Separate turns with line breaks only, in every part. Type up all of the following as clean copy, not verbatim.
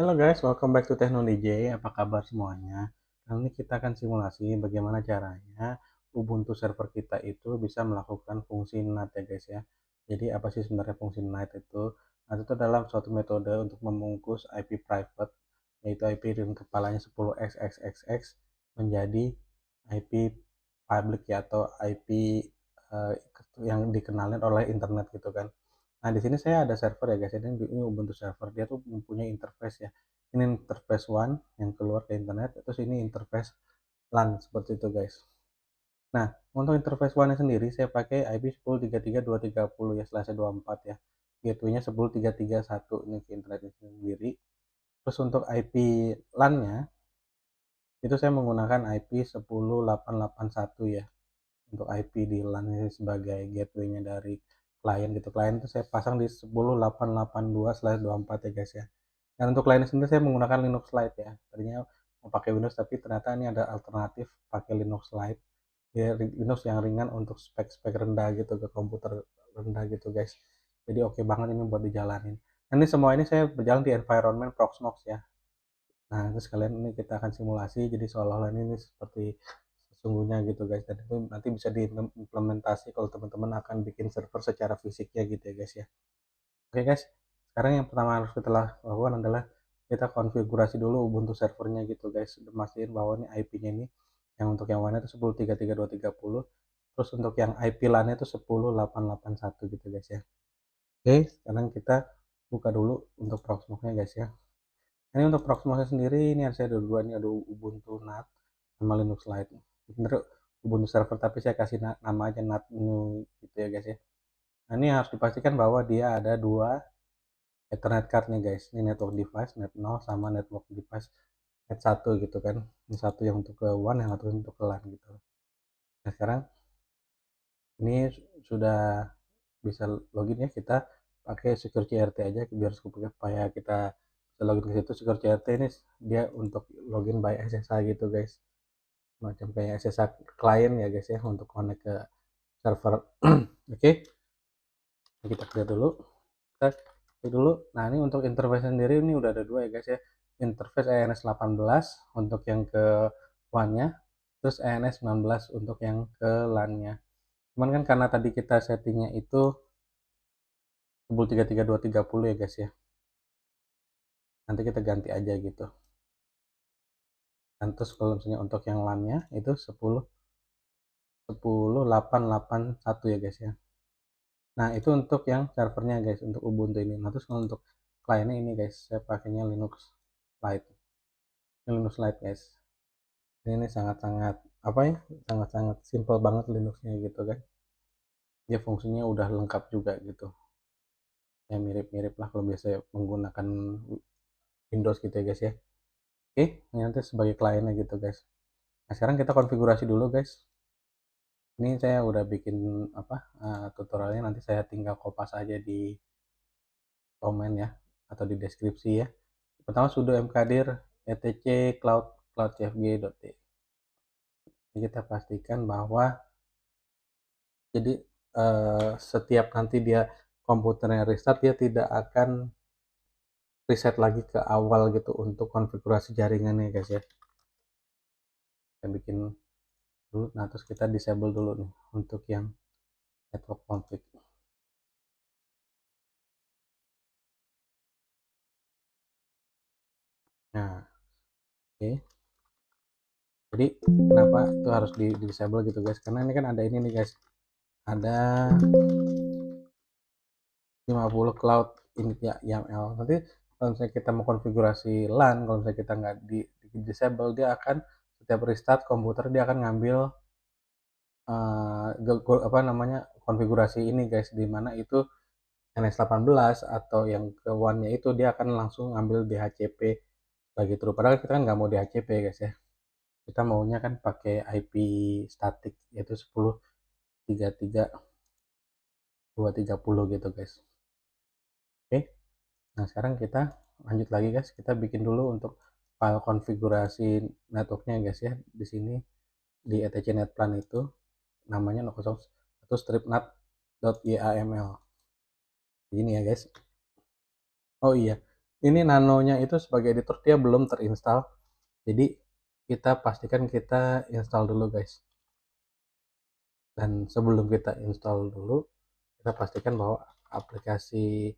Halo guys, welcome back to Techno DJ. Apa kabar semuanya? Kali ini kita akan simulasi bagaimana caranya Ubuntu server kita itu bisa melakukan fungsi NAT ya guys ya. Jadi apa sih sebenarnya fungsi NAT itu? NAT itu adalah suatu metode untuk membungkus IP private, yaitu IP dengan kepalanya 10xxxx menjadi IP public ya, atau IP eh, yang dikenalin oleh internet gitu kan. Nah, di sini saya ada server ya guys. Ini Ubuntu server. Dia tuh mempunyai interface ya. Ini interface one yang keluar ke internet. Terus ini interface LAN seperti itu guys. Nah, untuk interface one sendiri saya pakai IP 10.33.230 ya /24 ya. Gateway-nya 10.331 ini ke internet sendiri. Terus untuk IP LAN-nya itu saya menggunakan IP 10.881 ya. Untuk IP di LAN ini sebagai gateway-nya dari klien gitu. Klien itu saya pasang di 10.882/24 ya guys ya. Dan untuk klien sendiri saya menggunakan Linux Lite ya. Tadinya mau pakai Windows tapi ternyata ini ada alternatif pakai Linux Lite. Ya, Linux yang ringan untuk spek-spek rendah gitu, ke komputer rendah gitu guys. Jadi oke banget ini buat dijalanin. Nah, ini semua ini saya berjalan di environment Proxmox ya. Nah, terus kalian ini kita akan simulasi jadi seolah-olah ini seperti sesungguhnya gitu guys. Dan itu nanti bisa diimplementasi kalau teman-teman akan bikin server secara fisiknya gitu ya guys ya. Oke guys, sekarang yang pertama harus kita lakukan adalah kita konfigurasi dulu Ubuntu servernya gitu guys. Mastiin bahwa ini IP-nya ini yang untuk yang WAN itu 10.33.230, terus untuk yang IP LAN itu 10.881 gitu guys ya. Oke, sekarang kita buka dulu untuk Proxmox-nya guys ya. Ini untuk Proxmox sendiri ini saya ada dua, ini ada Ubuntu NAT sama Linux Lite. Bener Ubuntu server tapi saya kasih nama aja NAT new gitu ya guys ya. Nah, ini harus dipastikan bahwa dia ada dua Ethernet card nih guys. Ini network device net 0 sama network device net 1 gitu kan. Ini satu yang untuk ke WAN, yang satu untuk ke LAN gitu. Nah, sekarang ini sudah bisa login ya, kita pakai security RT aja biar supaya kita bisa login ke situ. Security RT ini dia untuk login by SSH gitu guys, macam kayak SSH client ya guys ya, untuk connect ke server. Oke, kita clear dulu, kita clear dulu. Nah, ini untuk interface sendiri ini udah ada dua ya guys ya, interface ENS 18 untuk yang ke WAN nya, terus ENS 19 untuk yang ke LAN nya. Cuman kan karena tadi kita settingnya itu 10.33.230 ya guys ya, nanti kita ganti aja gitu. Dan terus kalau misalnya untuk yang LAN-nya itu 10.881 ya guys ya. Nah, itu untuk yang servernya guys, untuk Ubuntu ini. Nah, terus kalau untuk kliennya ini guys, saya pakainya Linux Lite. Ini Linux Lite guys. Ini sangat-sangat apa ya? Sangat-sangat simple banget Linuxnya gitu kan. Dia fungsinya udah lengkap juga gitu. Ya mirip-mirip lah kalau biasa menggunakan Windows gitu ya guys ya. Oke, ini nanti sebagai kliennya gitu guys. Nah, sekarang kita konfigurasi dulu guys. Ini saya udah bikin apa, tutorialnya, nanti saya tinggal kopas aja di komen ya, atau di deskripsi ya. Pertama sudo mkdir etc cloud.cfg.d. Jadi kita pastikan bahwa jadi setiap nanti dia komputernya restart, dia tidak akan reset lagi ke awal gitu untuk konfigurasi jaringannya guys ya. Kita bikin dulu, nah terus kita disable dulu nih untuk yang network config. Nah, oke. Jadi kenapa itu harus di disable gitu guys, karena ini kan ada ini nih guys, ada 50 cloud ini ya YAML. Nanti kalau misalnya kita mau konfigurasi LAN, kalau misalnya kita nggak di disable, dia akan setiap restart komputer dia akan ngambil apa namanya, konfigurasi ini guys, di mana itu NS18 atau yang ke WAN-nya itu dia akan langsung ngambil DHCP bagi true. Padahal kita kan nggak mau DHCP guys ya. Kita maunya kan pakai IP statik, yaitu 10.33.230 gitu guys. Oke. Nah, sekarang kita lanjut lagi guys. Kita bikin dulu untuk file konfigurasi networknya guys ya. Di sini di etc netplan itu namanya 01 stripnat.yaml. Ini ya guys. Oh iya, ini nanonya itu sebagai editor dia belum terinstall. Jadi kita pastikan kita install dulu guys. Dan sebelum kita install dulu, kita pastikan bahwa aplikasi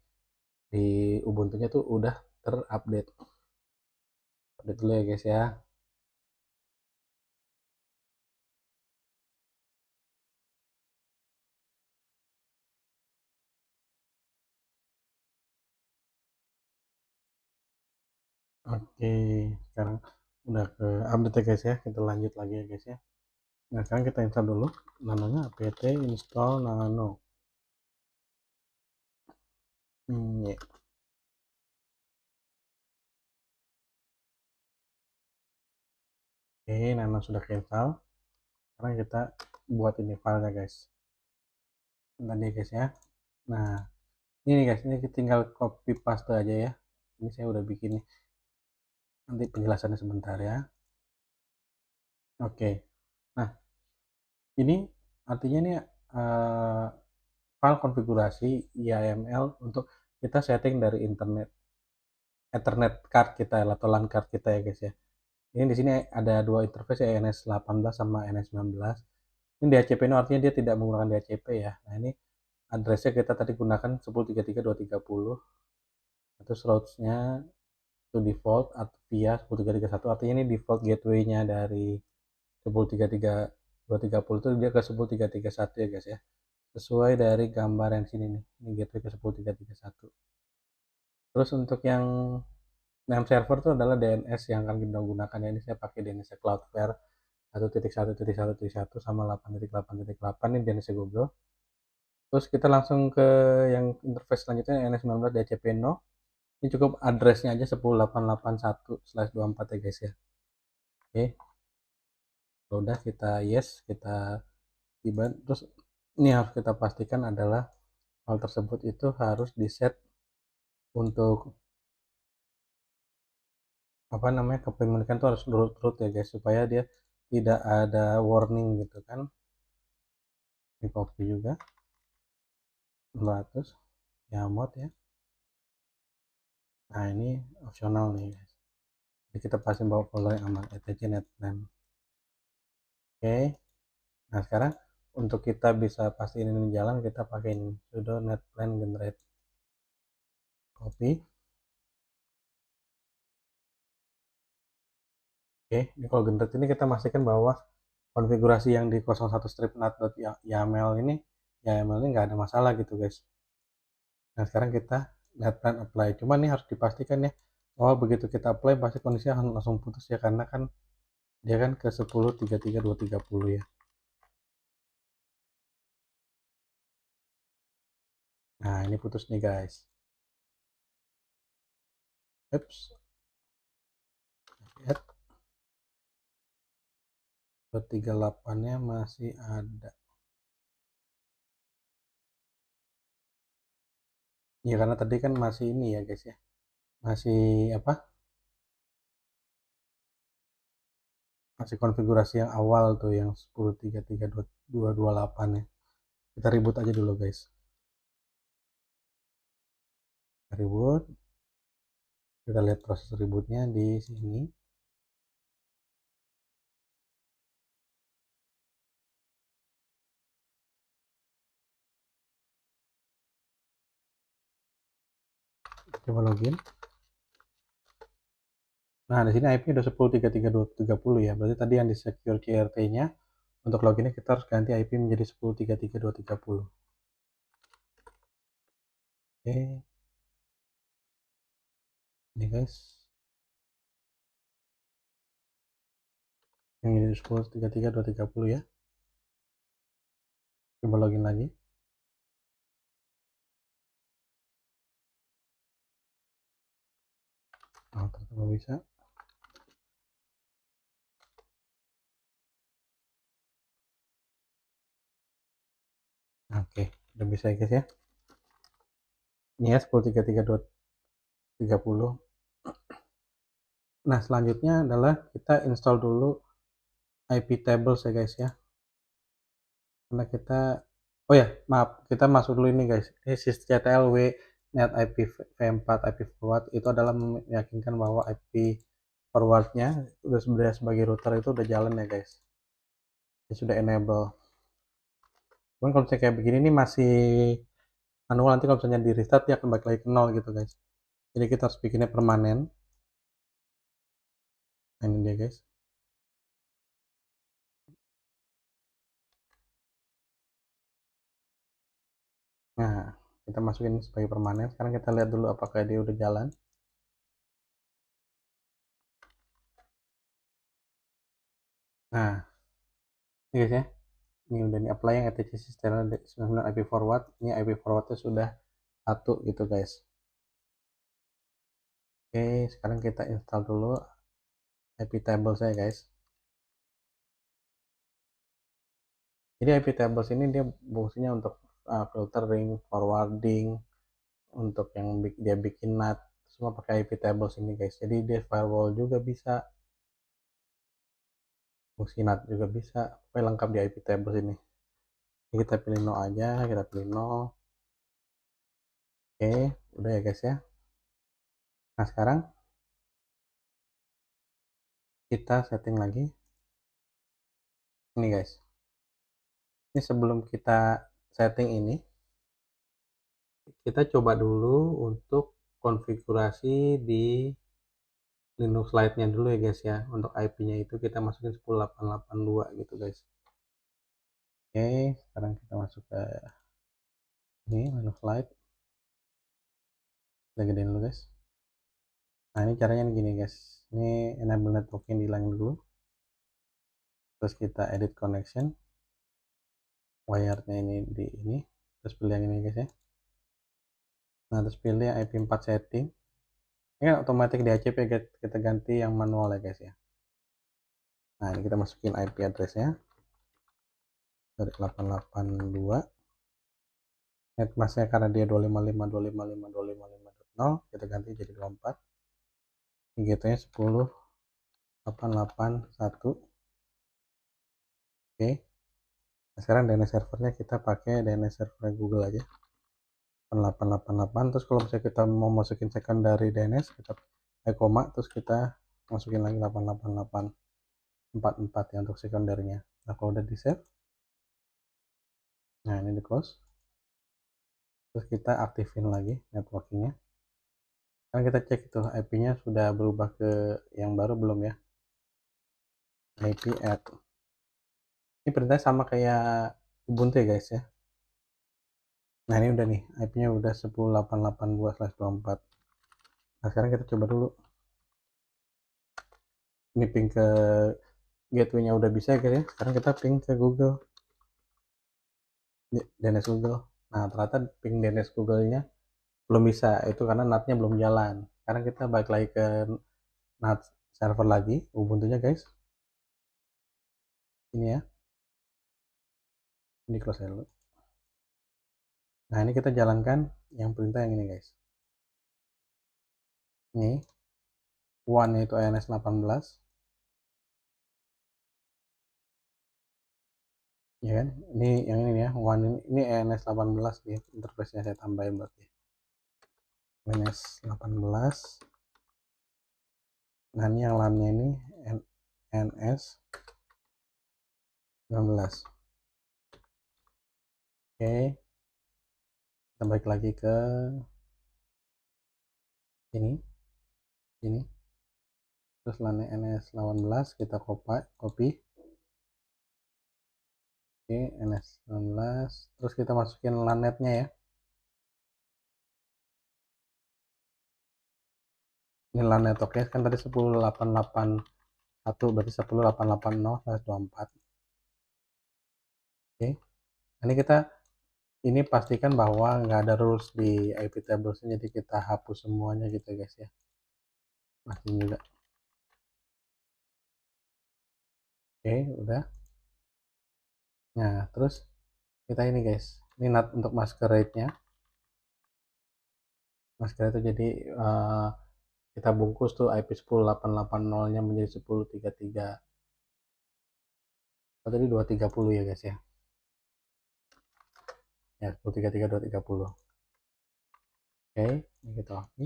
di Ubuntu-nya tuh udah terupdate. Update dulu ya guys ya. Oke, sekarang udah ke update ya guys ya. Kita lanjut lagi ya guys ya. Nah, sekarang kita install dulu nanonya apt install nano. Ya. Oke, nano sudah install. Sekarang kita buat ini filenya guys. Tadi guys ya. Nah, ini guys, ini kita tinggal copy paste aja ya. Ini saya udah bikin nih. Nanti penjelasannya sebentar ya. Oke. Nah, ini artinya ini file konfigurasi YAML untuk kita setting dari internet Ethernet card kita atau LAN card kita ya guys ya. Ini di sini ada dua interface ya, NS18 sama NS19. Ini DHCP ini artinya dia tidak menggunakan DHCP ya. Nah, ini addressnya kita tadi gunakan 10.33.230. Terus routes-nya itu default via 10.3.31, artinya ini default gateway-nya dari 10.33.230 itu dia ke 10.3.3.1 ya guys ya. Sesuai dari gambar yang sini nih. Ini gateway ke 10.3.3.1. Terus untuk yang name server itu adalah DNS yang akan kita gunakan ya. Ini saya pakai DNS Cloudflare 1.1.1.1 sama 8.8.8 ini DNS Google. Terus kita langsung ke yang interface selanjutnya NS19 DHCP no. Ini cukup addressnya aja 10.881/24 ya guys ya. Oke. Udah kita yes, kita tiba. Terus ini harus kita pastikan adalah hal tersebut itu harus di set untuk apa namanya, kepemilikan tuh harus root ya guys, supaya dia tidak ada warning gitu kan. Ini copy juga 100 ya mod ya. Nah, ini opsional nih guys, jadi kita pastiin bawa folder yang aman etc netplan. Oke. Nah, sekarang untuk kita bisa pastiin ini jalan, kita pakai ini sudo netplan generate. Copy. Oke, ini kalau generate ini kita pastikan bahwa konfigurasi yang di 01 strip nat.yaml ini nggak ada masalah gitu guys. Nah, sekarang kita netplan apply. Cuman ini harus dipastikan ya bahwa begitu kita apply pasti kondisinya langsung putus ya, karena kan dia kan ke 10.33.230 ya. Nah, ini putus nih guys. Oops. 38-nya masih ada. Ya karena tadi kan masih ini ya guys ya. Masih apa? Masih konfigurasi yang awal tuh yang 10.33.228 ya. Kita reboot aja dulu guys. Reboot. Kita lihat proses rebootnya di sini. Coba login. Nah, di sini IP udah 10.33.230 ya. Berarti tadi yang di secure CRT-nya untuk loginnya kita harus ganti IP menjadi 10.33.230. Oke. Ini guys. Yang ini 10.33.230 ya. Coba login lagi. Oh, ternyata bisa. Oke, udah bisa ya guys ya. Ini ya 10.33.230. Nah, selanjutnya adalah kita install dulu IP tables ya guys ya. Karena kita, oh ya maaf, kita masuk dulu ini guys. Ini sysctlw net IP v4 IP forward itu adalah meyakinkan bahwa IP forwardnya udah sebagai router itu udah jalan ya guys, ya sudah enable. Cuman kalau misalnya kayak begini nih masih manual, nanti kalau misalnya di restart dia akan balik lagi ke nol gitu guys. Jadi kita harus bikinnya permanen. Nah, ini dia guys. Nah, kita masukin sebagai permanen. Sekarang kita lihat dulu apakah dia udah jalan. Nah, ini guys ya. Ini udah nih apply yang etc system 99 IP forward. Ini IP forwardnya sudah satu gitu guys. Oke, sekarang kita install dulu IP table saya guys. Jadi IP tables ini dia fungsinya untuk filtering, forwarding, untuk yang dia bikin NAT, semua pakai IP tables ini guys. Jadi dia firewall juga bisa, fungsi NAT juga bisa, pokoknya lengkap di IP tables ini. Jadi kita pilih no aja, kita pilih no. Oke, udah ya guys ya. Nah sekarang kita setting lagi. Ini guys. Ini sebelum kita setting ini, kita coba dulu untuk konfigurasi di Linux Lite-nya dulu ya guys ya. Untuk IP-nya itu kita masukin 10882 gitu guys. Oke, sekarang kita masuk ke ini Linux Lite. Kita gedein dulu guys. Nah ini caranya gini guys. Ini enable networking dihilangin dulu. Terus kita edit connection. Wire-nya ini di ini. Terus pilih yang ini guys ya. Nah terus pilih yang IP4 setting. Ini kan otomatis di HCP kita ganti yang manual ya guys ya. Nah ini kita masukin IP address-nya dari 882. Netmask-nya karena dia 255.255.255.0 kita ganti jadi 24. IG-nya 10.881. Oke. Nah, sekarang DNS servernya kita pakai DNS server Google aja 8888. Terus kalau misalnya kita mau masukin secondary DNS kita koma terus kita masukin lagi 888844 ya untuk secondarynya. Nah kalau udah di save, nah ini di close, terus kita aktifin lagi networkingnya. Sekarang kita cek itu IP-nya sudah berubah ke yang baru belum ya. IP add, ini perintahnya sama kayak Ubuntu ya guys ya. Nah ini udah nih, IP-nya udah 10882/24. Nah sekarang kita coba dulu. Ini ping ke gateway-nya udah bisa ya. Sekarang kita ping ke Google, DNS Google. Nah ternyata ping DNS Google-nya belum bisa, itu karena NAT-nya belum jalan. Sekarang kita balik lagi ke NAT server lagi, Ubuntu-nya guys. Ini ya, ini close dulu. Nah ini kita jalankan yang perintah yang ini guys. Ini one itu ENS 18, ya kan? Ini yang ini ya, one ini ENS 18 nih, interface-nya saya tambahin berarti. ENS 18. Nah ini yang LAN-nya ini NS 19. Oke, kita balik lagi ke ini, terus LAN-nya NS 18 kita copy. Oke, NS 19, terus kita masukin LAN net-nya ya. Ini LAN net, oke, kan tadi 10.881 berarti 10.880/24. Oke, ini kita ini pastikan bahwa nggak ada rules di IP tables, jadi kita hapus semuanya gitu guys ya. Masih juga. Oke, udah. Nah, terus kita ini guys, ini NAT untuk masquerade-nya. Masquerade itu jadi kita bungkus tuh IP 10.880-nya menjadi 10.33. Oh, tadi 230 ya guys ya. Ya, 10.33 230. Oke, ini kita lagi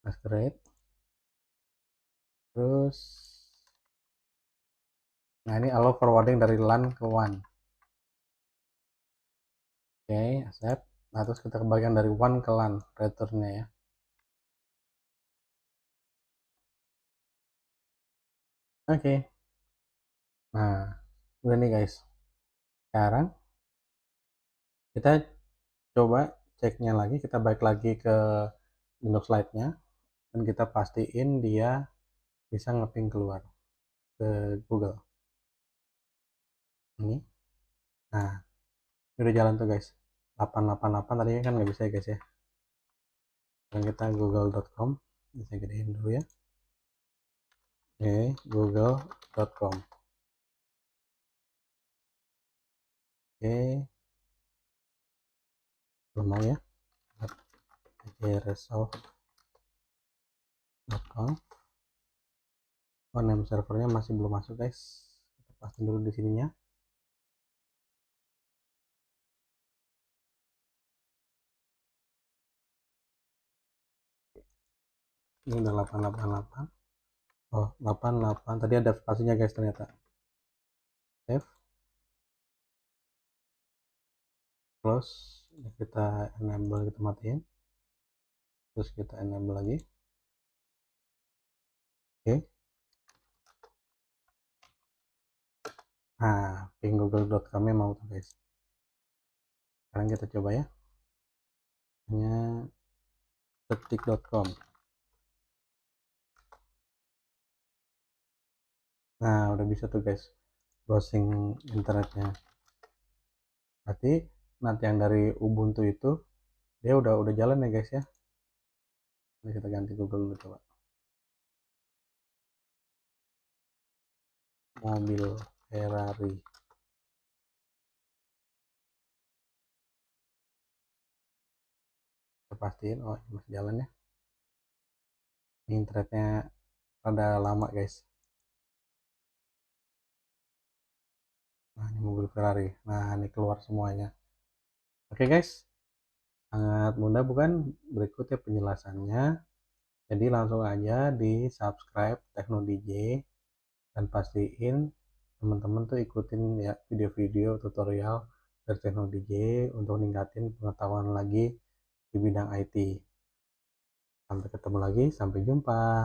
masquerade. Terus nah ini allow forwarding dari LAN ke WAN. Oke, accept. Nah terus kita kembalikan dari WAN ke LAN returnnya ya. Oke, nah udah nih guys. Sekarang kita coba ceknya lagi, kita balik lagi ke Linux Lite-nya dan kita pastiin dia bisa ngeping keluar ke Google ini. Nah ini udah jalan tuh guys, 888 tadi kan nggak bisa ya guys ya. Sekarang kita google.com, bisa gedein dulu ya. Oke, google.com. Oke, belum mau ya. resolve.com. Oh, name servernya masih belum masuk guys, kita pastiin dulu di sininya. Ini udah 888. Oh, 88 tadi ada spasinya guys ternyata. Save, close. Ini kita enable, kita matiin, terus kita enable lagi. Oke, nah ping google.com mau tuh guys. Sekarang kita coba ya, hanya detik.com. Nah udah bisa tuh guys browsing internetnya. Berarti nanti yang dari Ubuntu itu dia udah jalan ya guys ya. Ini kita ganti Google dulu coba. Mobil Ferrari. Kita pastiin, oh ini masih jalan ya. Ini internetnya rada lama guys. Nah ini mobil Ferrari. Nah ini keluar semuanya. Oke guys, sangat mudah bukan? Berikut ya penjelasannya. Jadi langsung aja di subscribe Tekno DJ dan pastiin teman-teman tuh ikutin ya video-video tutorial dari Tekno DJ untuk ningkatin pengetahuan lagi di bidang IT. Sampai ketemu lagi, sampai jumpa.